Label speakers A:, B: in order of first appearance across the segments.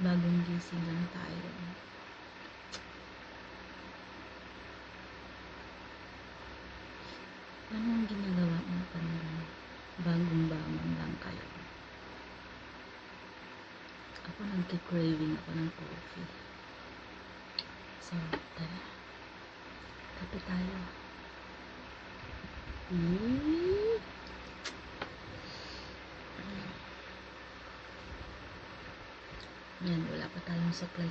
A: Bagong gising lang tayo. Anong ginagawa mo kanina? Bagong bangon lang kayo. Ako nagki-craving ako ng coffee. So, tara. Kape tayo. Yan, wala pa tayong supply.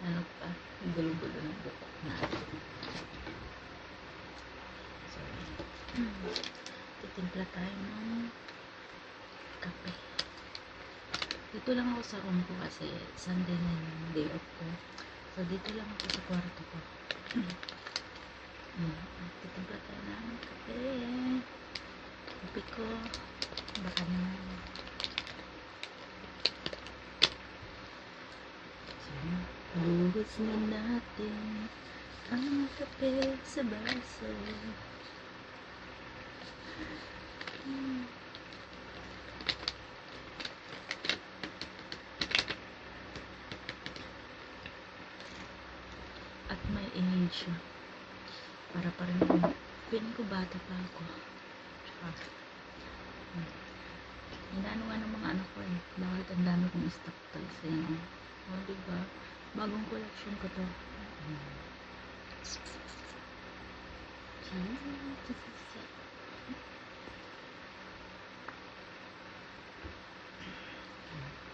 A: Ano pa? Gulo-gulo ng buko natin. So, titimpla tayo ng kape. Dito lang ako sa room ko kasi Sunday na yung day off ko. So, dito lang ako sa kwarto ko. Titimpla tayo ng kape. Kape ko. Baka naman. Buhos na natin ang kape sa baso. At may age siya. Para pa rin feeling ko bata pa ako. Tsaka inano nga ng mga anak ko eh. Bakit ang dami kong stock toys eh. O, diba? Bagong collection ko to.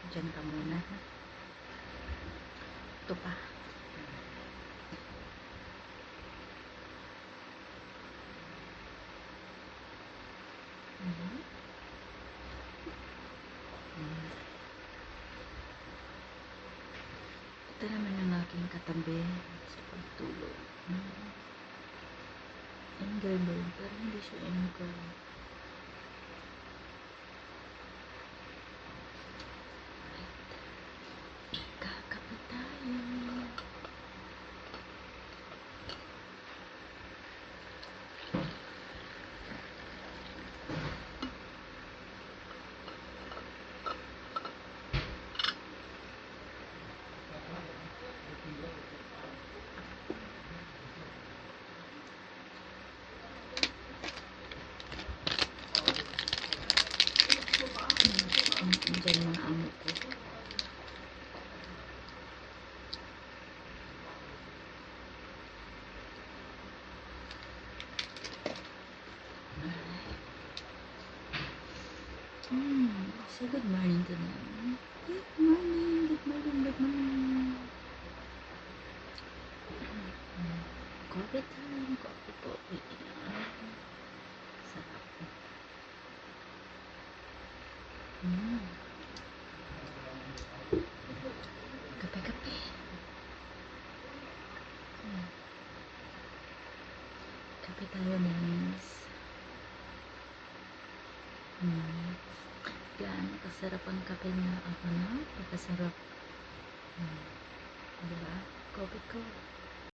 A: Diyan ka muna. Ito pa. Ito naman ang aking katabi sa pagtulog. Angry bird, pero hindi siya angry. Kakape tayo. Diyan mga amo ko. So good morning to them. Good morning. Coffee time. Coffee. Sarap. Kape. Kape tayo, guys. Yan, kasarap ang kape niya. Ako na, pagkasarap. Diba? Coffee ko.